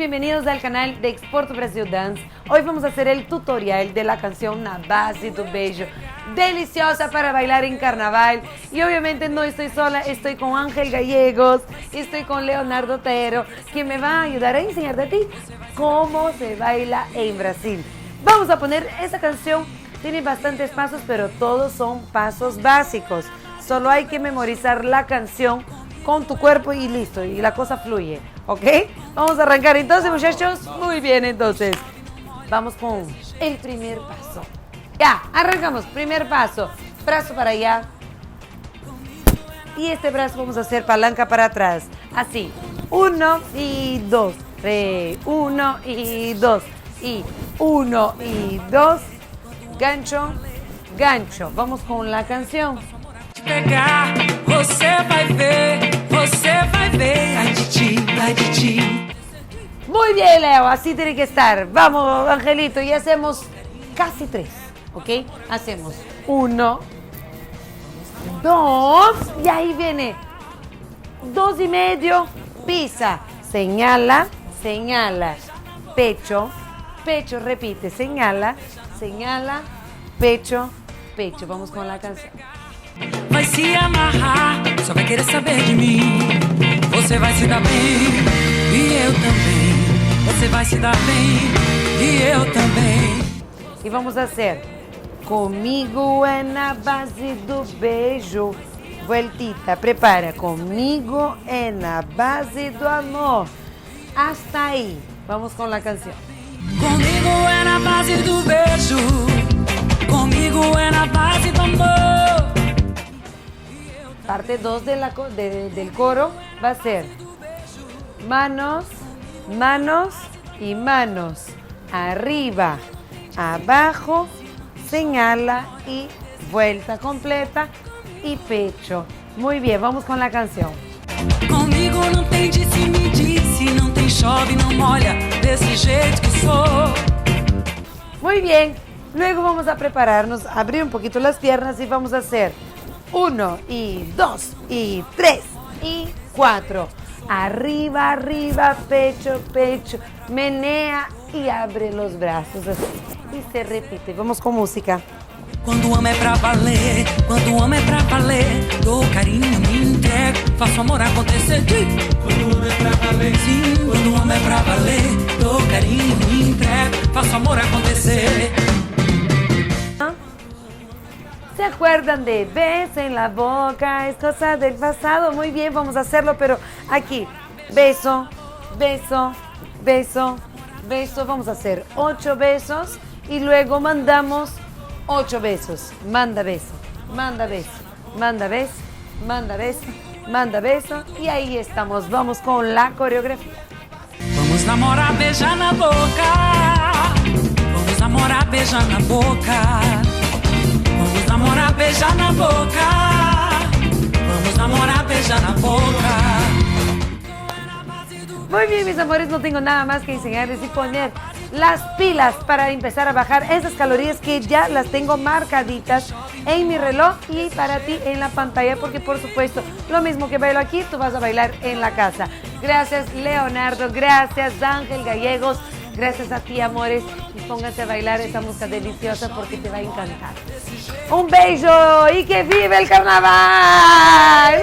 bienvenidos al canal de Exporto Brasil Dance. Hoy vamos a hacer el tutorial de la canción Na Base do Beijo, deliciosa para bailar en carnaval. Y obviamente no estoy sola, estoy con Ángel Gallegos, estoy con Leonardo Otero, que me va a ayudar a enseñarte a ti cómo se baila en Brasil. Vamos a poner esa canción, tiene bastantes pasos, pero todos son pasos básicos. Solo hay que memorizar la canción con tu cuerpo y listo, y la cosa fluye, ¿ok? Vamos a arrancar entonces, muchachos. Muy bien, entonces vamos con el primer paso. Ya, arrancamos. Primer paso, brazo para allá. Y este brazo vamos a hacer palanca para atrás. Así, 1 y 2, 3, 1 y 2, y 1 y 2, gancho, gancho. Vamos con la canción. Pegar, você vai ver, ai de ti. Muy bien, Leo, así tiene que estar. Vamos, Angelito, y hacemos casi 3, ¿ok? Hacemos 1, 2, y ahí viene 2 y medio, pisa, señala, señala, pecho, pecho, repite, señala, señala, pecho, pecho. Vamos con la canción. Vai se amarrar, só vai querer saber de mim. Você vai se dar bem, e eu também. Você vai se dar bem, e eu também. Y vamos a hacer comigo é na base do beijo. Vueltita, prepara. Comigo é na base do amor. Hasta ahí. Vamos con la canción. Comigo é na base do beijo. Comigo é na base do amor. Parte 2 del coro va a ser manos, manos y manos. Arriba, abajo, señala y vuelta completa y pecho. Muy bien, vamos con la canción. Comigo não tem disse, não tem chove, não molha, desse jeito que sou. Muy bien, luego vamos a prepararnos, abrir un poquito las piernas y vamos a hacer 1 y 2 y 3 y 4. Arriba, arriba, pecho, pecho. Menea y abre los brazos así. Y se repite. Vamos con música. Quando o amo é pra valer, quando o amo é pra valer, dou carinho, me entrego, faço amor acontecer. Quando o amo é pra valer, sim, quando o amo é pra valer, dou carinho, me entrego, faço amor acontecer. ¿Se acuerdan de beso en la boca? Es cosa del pasado. Muy bien, vamos a hacerlo, pero aquí. Beso, beso, beso, beso. Vamos a hacer 8 besos y luego mandamos 8 besos. Manda beso, manda beso, manda beso, manda beso, manda beso. Y ahí estamos. Vamos con la coreografía. Vamos namorar, beijar na boca. Vamos namorar, beijar na boca. Vamos namorar, beijar na boca. Vamos namorar, beijar na boca. Muy bien, mis amores, no tengo nada más que enseñarles y poner las pilas para empezar a bajar esas calorías que ya las tengo marcaditas en mi reloj y para ti en la pantalla, porque por supuesto, lo mismo que bailo aquí, tú vas a bailar en la casa. Gracias, Leonardo, gracias, Ángel Gallegos, gracias a ti, amores, y pónganse a bailar esa música deliciosa porque te va a encantar. Un beso y que vive el carnaval.